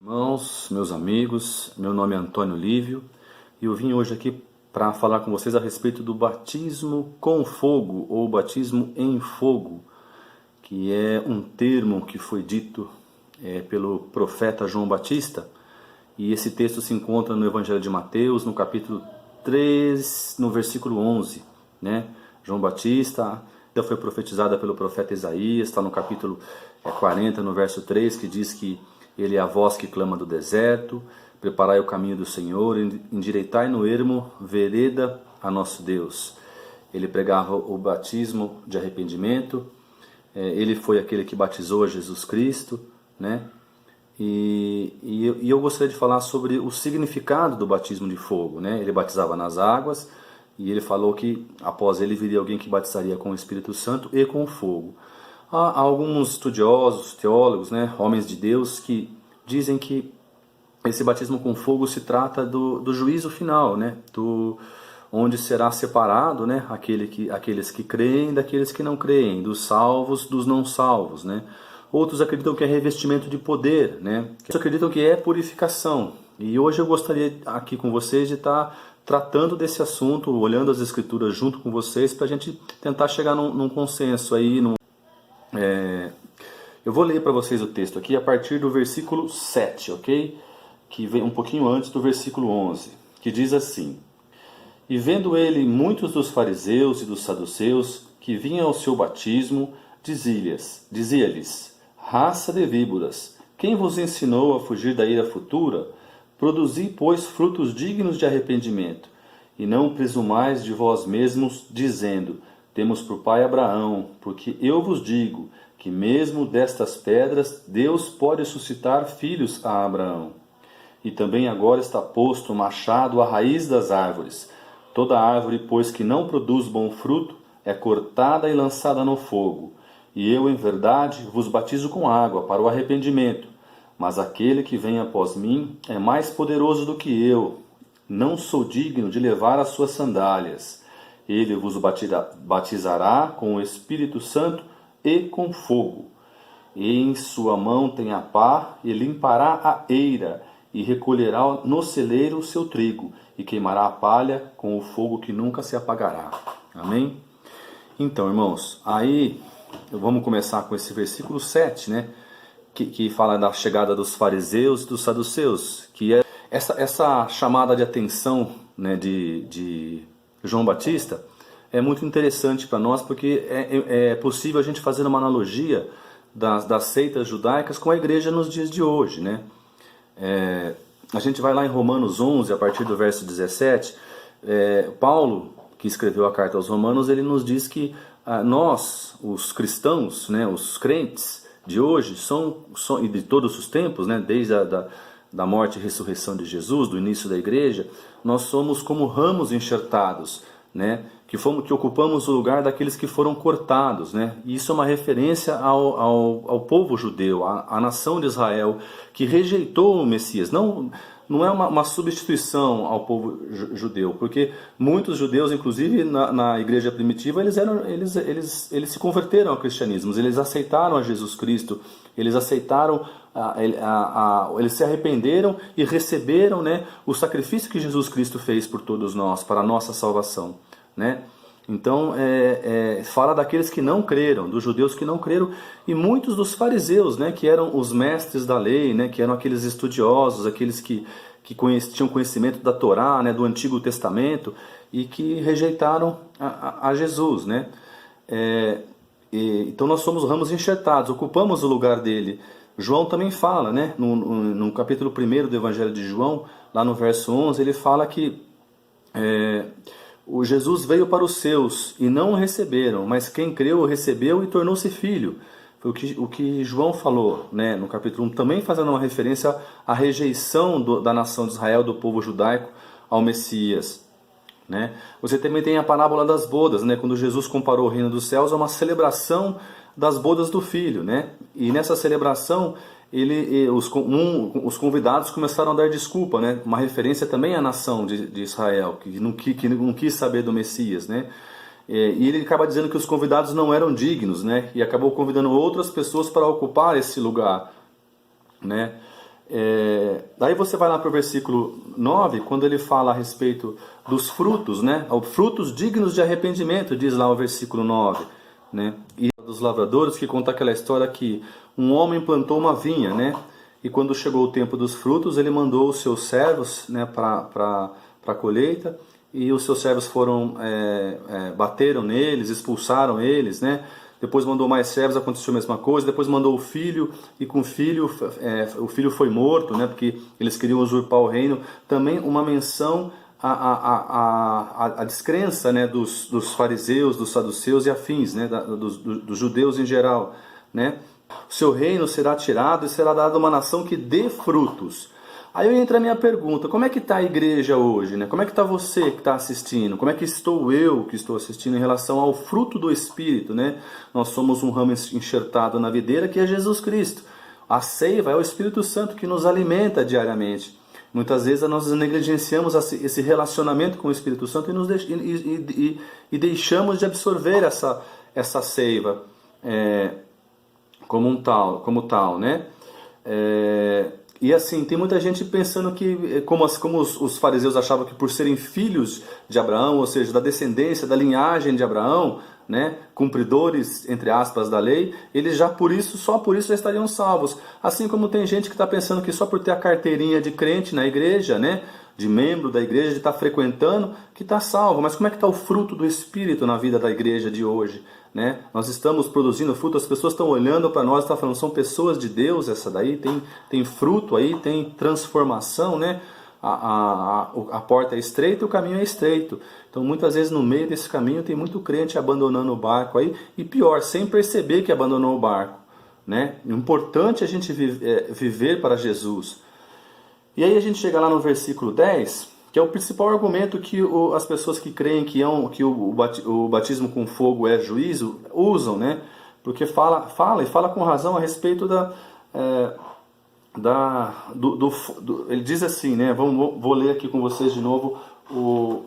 Irmãos, meus amigos, meu nome é Antônio Lívio e eu vim hoje aqui para falar com vocês a respeito do batismo com fogo ou batismo em fogo, que é um termo que foi dito pelo profeta João Batista, e esse texto se encontra no Evangelho de Mateus, no capítulo 3, no versículo 11, né? João Batista foi profetizada pelo profeta Isaías, está no capítulo 40, no verso 3, que diz que ele é a voz que clama do deserto, preparai o caminho do Senhor, endireitai no ermo vereda a nosso Deus. Ele pregava o batismo de arrependimento, ele foi aquele que batizou a Jesus Cristo, né? E eu gostaria de falar sobre o significado do batismo de fogo, né? Ele batizava nas águas e ele falou que após ele viria alguém que batizaria com o Espírito Santo e com o fogo. Há alguns estudiosos, teólogos, né, homens de Deus, que dizem que esse batismo com fogo se trata do juízo final, né, onde será separado, né, aqueles que creem daqueles que não creem, dos salvos dos não salvos, né. Outros acreditam que é revestimento de poder, né, outros acreditam que é purificação. E hoje eu gostaria aqui com vocês de estar tratando desse assunto, olhando as escrituras junto com vocês, para a gente tentar chegar num consenso aí, eu vou ler para vocês o texto aqui a partir do versículo 7, ok? Que vem um pouquinho antes do versículo 11, que diz assim: E vendo ele muitos dos fariseus e dos saduceus que vinham ao seu batismo, dizia-lhes: Raça de víboras, quem vos ensinou a fugir da ira futura? Produzi, pois, frutos dignos de arrependimento, e não presumais de vós mesmos, dizendo: Temos por pai Abraão, porque eu vos digo que mesmo destas pedras Deus pode suscitar filhos a Abraão. E também agora está posto o machado à raiz das árvores. Toda árvore, pois, que não produz bom fruto, é cortada e lançada no fogo. E eu, em verdade, vos batizo com água para o arrependimento. Mas aquele que vem após mim é mais poderoso do que eu. Não sou digno de levar as suas sandálias. Ele vos batizará com o Espírito Santo e com fogo. E em sua mão tem a pá, e limpará a eira, e recolherá no celeiro o seu trigo, e queimará a palha com o fogo que nunca se apagará. Amém? Então, irmãos, aí vamos começar com esse versículo 7, né? Que fala da chegada dos fariseus e dos saduceus, que é essa chamada de atenção, né, de João Batista é muito interessante para nós, porque é possível a gente fazer uma analogia das seitas judaicas com a igreja nos dias de hoje, né? A gente vai lá em Romanos 11, a partir do verso 17, Paulo, que escreveu a carta aos Romanos, ele nos diz que nós, os cristãos, né, os crentes de hoje, e de todos os tempos, né, desde da morte e ressurreição de Jesus, do início da igreja, nós somos como ramos enxertados, né, que ocupamos o lugar daqueles que foram cortados, né? E isso é uma referência ao povo judeu, à nação de Israel, que rejeitou o Messias. Não é uma substituição ao povo judeu, porque muitos judeus, inclusive na igreja primitiva, eles se converteram ao cristianismo, eles aceitaram a Jesus Cristo, eles aceitaram, eles se arrependeram e receberam, né, o sacrifício que Jesus Cristo fez por todos nós, para a nossa salvação, né? Então fala daqueles que não creram, dos judeus que não creram, e muitos dos fariseus, né, que eram os mestres da lei, né, que eram aqueles estudiosos, aqueles que tinham conhecimento da Torá, né, do Antigo Testamento, e que rejeitaram a Jesus, né? Então nós somos ramos enxertados, ocupamos o lugar dele. João também fala, né, no capítulo 1 do Evangelho de João, lá no verso 11, ele fala que o Jesus veio para os seus e não o receberam, mas quem creu o recebeu e tornou-se filho. Foi o que João falou, né, no capítulo 1, também fazendo uma referência à rejeição da nação de Israel, do povo judaico, ao Messias, né? Você também tem a parábola das bodas, né, quando Jesus comparou o reino dos céus a uma celebração das bodas do filho, né? E nessa celebração os convidados começaram a dar desculpa, né? Uma referência também à nação de Israel, que não quis saber do Messias, né? E ele acaba dizendo que os convidados não eram dignos, né? E acabou convidando outras pessoas para ocupar esse lugar, né? Daí você vai lá para o versículo 9, quando ele fala a respeito dos frutos, né? Frutos dignos de arrependimento, diz lá o versículo 9, né? E dos lavradores, que conta aquela história que um homem plantou uma vinha, né? E quando chegou o tempo dos frutos, ele mandou os seus servos, né, para a colheita, e os seus servos foram, bateram neles, expulsaram eles, né? Depois mandou mais servos, aconteceu a mesma coisa. Depois mandou o filho, e com o filho foi morto, né? Porque eles queriam usurpar o reino. Também uma menção à descrença, né? dos fariseus, dos saduceus e afins, né? Dos judeus em geral, né? O seu reino será tirado e será dado a uma nação que dê frutos. Aí entra a minha pergunta: como é que está a igreja hoje, né? Como é que está você que está assistindo? Como é que estou eu que estou assistindo em relação ao fruto do Espírito, né? Nós somos um ramo enxertado na videira, que é Jesus Cristo. A seiva é o Espírito Santo que nos alimenta diariamente. Muitas vezes nós negligenciamos esse relacionamento com o Espírito Santo e deixamos de absorver essa seiva como tal, né? E assim, tem muita gente pensando que, como os fariseus achavam que por serem filhos de Abraão, ou seja, da descendência, da linhagem de Abraão, né, cumpridores, entre aspas, da lei, eles só por isso já estariam salvos. Assim como tem gente que está pensando que só por ter a carteirinha de crente na igreja, né, de membro da igreja, de estar frequentando, que está salvo. Mas como é que está o fruto do Espírito na vida da igreja de hoje? Né? Nós estamos produzindo fruto, as pessoas estão olhando para nós, estão falando, são pessoas de Deus, essa daí, tem fruto aí, tem transformação, né? A porta é estreita e o caminho é estreito. Então muitas vezes no meio desse caminho tem muito crente abandonando o barco aí, e pior, sem perceber que abandonou o barco, né? É importante a gente viver para Jesus. E aí a gente chega lá no versículo 10, que é o principal argumento que as pessoas que creem que o batismo com fogo é juízo, usam, né? Porque fala com razão a respeito ele diz assim, né? Vou ler aqui com vocês de novo o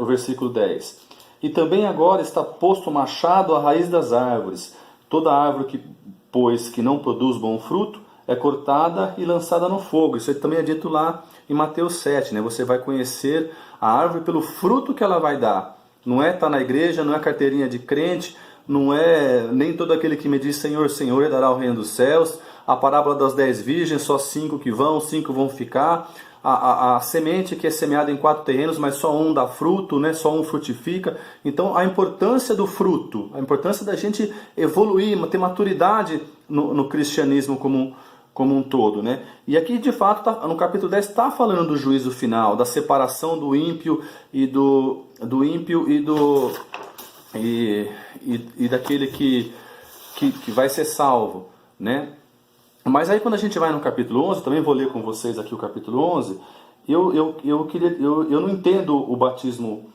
versículo 10. E também agora está posto o machado à raiz das árvores. Toda árvore que não produz bom fruto é cortada e lançada no fogo. Isso também é dito lá em Mateus 7, né? Você vai conhecer a árvore pelo fruto que ela vai dar. Não é estar na igreja, não é carteirinha de crente, não é nem todo aquele que me diz Senhor, Senhor, herdará o reino dos céus. A parábola das 10 virgens, só 5 que vão, 5 vão ficar. A semente que é semeada em 4 terrenos, mas só um dá fruto, né? Só um frutifica. Então a importância do fruto, a importância da gente evoluir, ter maturidade no cristianismo como um todo, né? E aqui de fato no capítulo 10 está falando do juízo final, da separação do ímpio e daquele que vai ser salvo, né? Mas aí quando a gente vai no capítulo 11, também vou ler com vocês aqui o capítulo 11, eu não entendo o batismo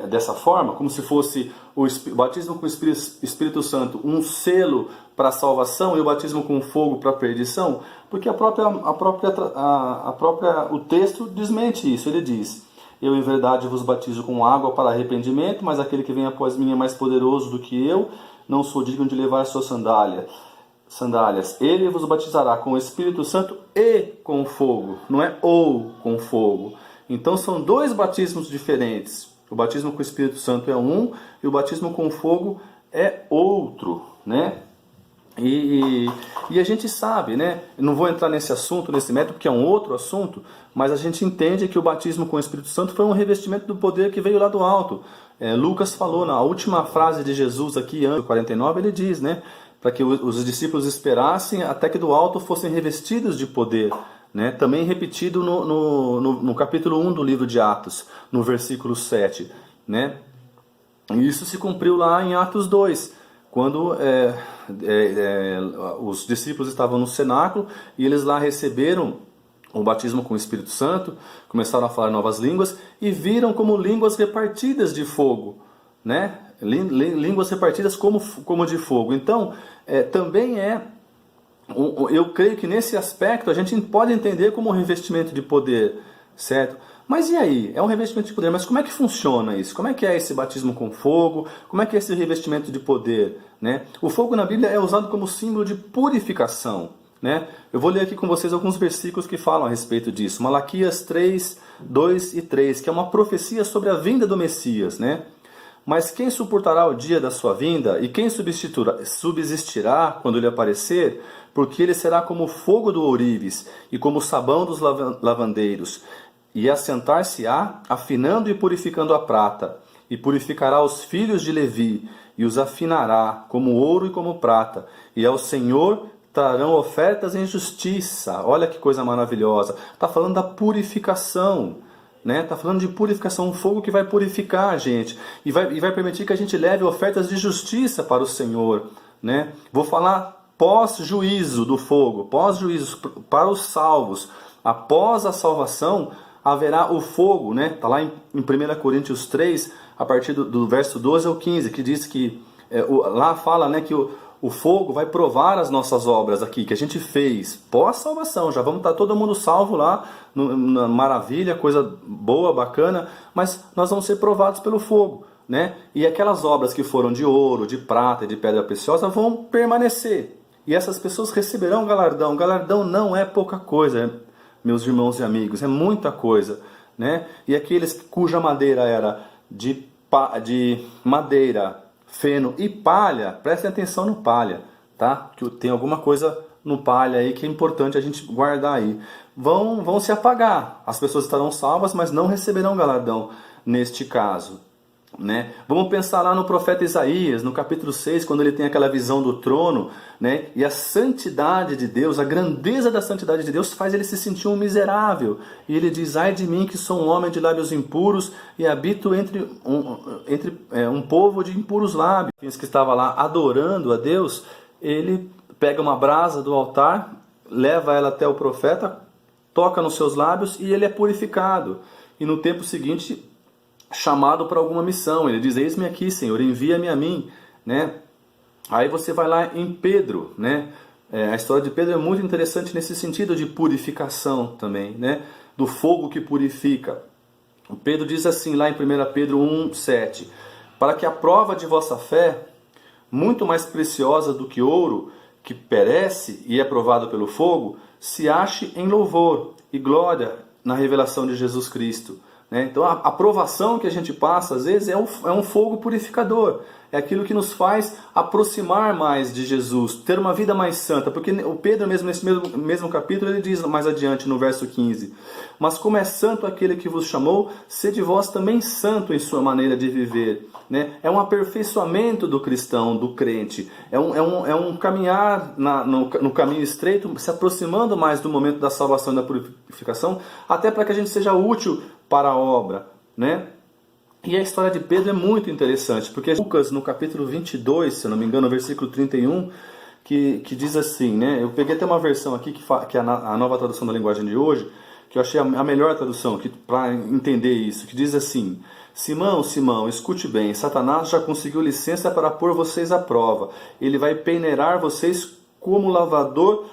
dessa forma, como se fosse o batismo com o Espírito Santo um selo para a salvação e o batismo com fogo para a perdição, porque o texto desmente isso. Ele diz: eu em verdade vos batizo com água para arrependimento, mas aquele que vem após mim é mais poderoso do que eu, não sou digno de levar as suas sandálias. Ele vos batizará com o Espírito Santo e com fogo, não é ou com fogo. Então são dois batismos diferentes. O batismo com o Espírito Santo é um e o batismo com fogo é outro, né? E a gente sabe, né? Não vou entrar nesse assunto, nesse método, porque é um outro assunto, mas a gente entende que o batismo com o Espírito Santo foi um revestimento do poder que veio lá do alto. Lucas falou na última frase de Jesus aqui, ano 49, ele diz, né? Para que os discípulos esperassem até que do alto fossem revestidos de poder. Né? Também repetido no capítulo 1 do livro de Atos, no versículo 7. Né? E isso se cumpriu lá em Atos 2, quando os discípulos estavam no cenáculo e eles lá receberam o batismo com o Espírito Santo, começaram a falar novas línguas e viram como línguas repartidas de fogo. Né? Línguas repartidas como de fogo. Então, também eu creio que nesse aspecto a gente pode entender como um revestimento de poder, certo? Mas e aí? É um revestimento de poder, mas como é que funciona isso? Como é que é esse batismo com fogo? Como é que é esse revestimento de poder? Né? O fogo na Bíblia é usado como símbolo de purificação. né? Eu vou ler aqui com vocês alguns versículos que falam a respeito disso. Malaquias 3, 2 e 3, que é uma profecia sobre a vinda do Messias, né? Mas quem suportará o dia da sua vinda, e quem subsistirá quando ele aparecer? Porque ele será como o fogo do ourives, e como o sabão dos lavandeiros. E assentar-se-á, afinando e purificando a prata, e purificará os filhos de Levi, e os afinará, como ouro e como prata. E ao Senhor trarão ofertas em justiça. Olha que coisa maravilhosa. Está falando da purificação. Está falando de purificação, um fogo que vai purificar a gente e vai permitir que a gente leve ofertas de justiça para o Senhor. Vou falar pós-juízo do fogo, pós-juízo para os salvos. Após a salvação haverá o fogo. Está lá em 1 Coríntios 3, a partir do verso 12 ao 15, que diz que, lá fala que o fogo vai provar as nossas obras aqui, que a gente fez pós-salvação. Já vamos estar todo mundo salvo lá, na maravilha, coisa boa, bacana, mas nós vamos ser provados pelo fogo. E aquelas obras que foram de ouro, de prata e de pedra preciosa vão permanecer. E essas pessoas receberão galardão. Galardão não é pouca coisa, meus irmãos e amigos, é muita coisa. E aqueles cuja madeira era de madeira, feno e palha, prestem atenção no palha, tá? Que tem alguma coisa no palha aí que é importante a gente guardar aí. Vão se apagar. As pessoas estarão salvas, mas não receberão galardão neste caso. Vamos pensar lá no profeta Isaías, no capítulo 6, quando ele tem aquela visão do trono, e a santidade de Deus, a grandeza da santidade de Deus faz ele se sentir um miserável. E ele diz: ai de mim que sou um homem de lábios impuros e habito entre um povo de impuros lábios. Que estava lá adorando a Deus, ele pega uma brasa do altar, leva ela até o profeta, toca nos seus lábios e ele é purificado. E no tempo seguinte, chamado para alguma missão, ele diz: eis-me aqui, Senhor, envia-me a mim. Aí você vai lá em Pedro, a história de Pedro é muito interessante nesse sentido de purificação também, do fogo que purifica. O Pedro diz assim lá em 1 Pedro 1,7: para que a prova de vossa fé, muito mais preciosa do que ouro, que perece e é provado pelo fogo, se ache em louvor e glória na revelação de Jesus Cristo. Então a provação que a gente passa às vezes é um fogo purificador, é aquilo que nos faz aproximar mais de Jesus, ter uma vida mais santa, porque o Pedro mesmo nesse mesmo capítulo ele diz mais adiante no verso 15: mas como é santo aquele que vos chamou, sede vós também santo em sua maneira de viver. É um aperfeiçoamento do cristão, do crente, é um caminhar no caminho estreito, se aproximando mais do momento da salvação e da purificação, até para que a gente seja útil para a obra. E a história de Pedro é muito interessante, porque Lucas, no capítulo 22, se eu não me engano, no versículo 31, que diz assim, eu peguei até uma versão aqui, que é a nova tradução da linguagem de hoje, que eu achei a melhor tradução para entender isso, que diz assim: Simão, Simão, escute bem, Satanás já conseguiu licença para pôr vocês à prova. Ele vai peneirar vocês como lavador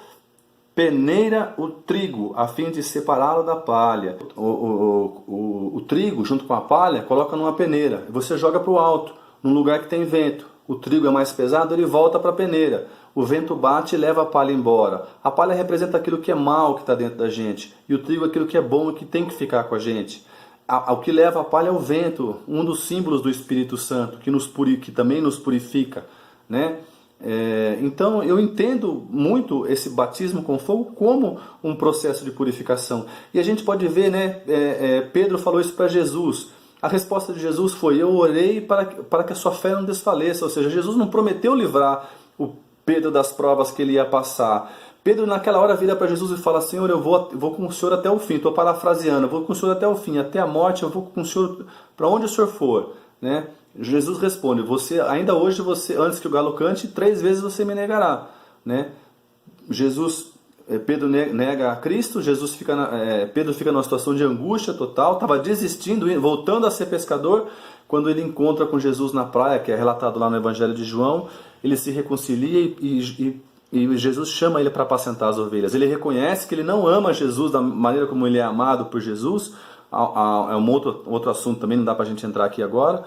peneira o trigo, a fim de separá-lo da palha. O trigo, junto com a palha, coloca numa peneira. E você joga para o alto, num lugar que tem vento. O trigo é mais pesado, ele volta para a peneira. O vento bate e leva a palha embora. A palha representa aquilo que é mal que está dentro da gente. E o trigo é aquilo que é bom e que tem que ficar com a gente. O que leva a palha é o vento, um dos símbolos do Espírito Santo, que também nos purifica. Então eu entendo muito esse batismo com fogo como um processo de purificação. E a gente pode ver, Pedro falou isso para Jesus. A resposta de Jesus foi: eu orei para que a sua fé não desfaleça. Ou seja, Jesus não prometeu livrar o Pedro das provas que ele ia passar. Pedro naquela hora vira para Jesus e fala: Senhor, eu vou com o Senhor até o fim. Estou parafraseando, eu vou com o Senhor até o fim, até a morte eu vou com o Senhor para onde o Senhor for. Jesus responde: ainda hoje, antes que o galo cante, 3 vezes você me negará. Pedro nega a Cristo, Pedro fica numa situação de angústia total, estava desistindo, voltando a ser pescador, quando ele encontra com Jesus na praia, que é relatado lá no Evangelho de João. Ele se reconcilia e Jesus chama ele para apacentar as ovelhas. Ele reconhece que ele não ama Jesus da maneira como ele é amado por Jesus. É um outro assunto também, não dá para a gente entrar aqui agora.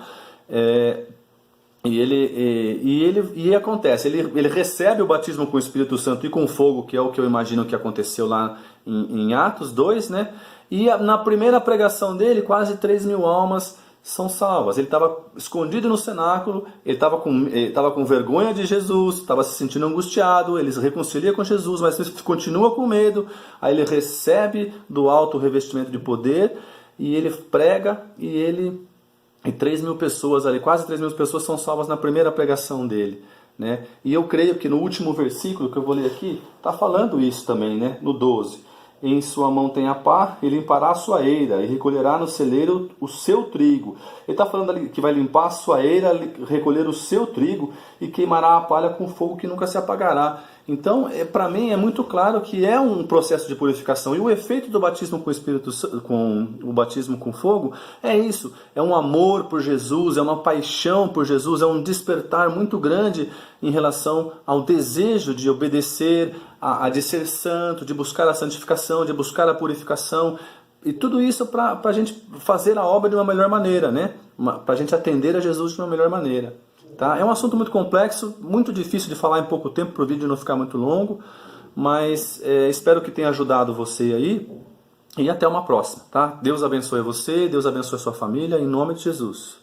E acontece, ele recebe o batismo com o Espírito Santo e com fogo, que é o que eu imagino que aconteceu lá em Atos 2, né? E na primeira pregação dele, quase 3.000 almas são salvas. Ele estava escondido no cenáculo, ele estava com vergonha de Jesus, estava se sentindo angustiado, ele se reconcilia com Jesus, mas continua com medo. Aí ele recebe do alto o revestimento de poder, e ele prega, e 3.000 pessoas ali, quase 3.000 pessoas são salvas na primeira pregação dele, né? E eu creio que no último versículo que eu vou ler aqui, está falando isso também, né? No 12. Em sua mão tem a pá, e limpará a sua eira, e recolherá no celeiro o seu trigo. Ele está falando ali que vai limpar a sua eira, recolher o seu trigo, e queimará a palha com fogo que nunca se apagará. Então, para mim, é muito claro que é um processo de purificação. E o efeito do batismo com o batismo com fogo é isso. É um amor por Jesus, é uma paixão por Jesus, é um despertar muito grande em relação ao desejo de obedecer, de ser santo, de buscar a santificação, de buscar a purificação. E tudo isso para a gente fazer a obra de uma melhor maneira, né? Para a gente atender a Jesus de uma melhor maneira. Tá? É um assunto muito complexo, muito difícil de falar em pouco tempo, para o vídeo não ficar muito longo, mas espero que tenha ajudado você aí, e até uma próxima. Tá? Deus abençoe você, Deus abençoe a sua família, em nome de Jesus.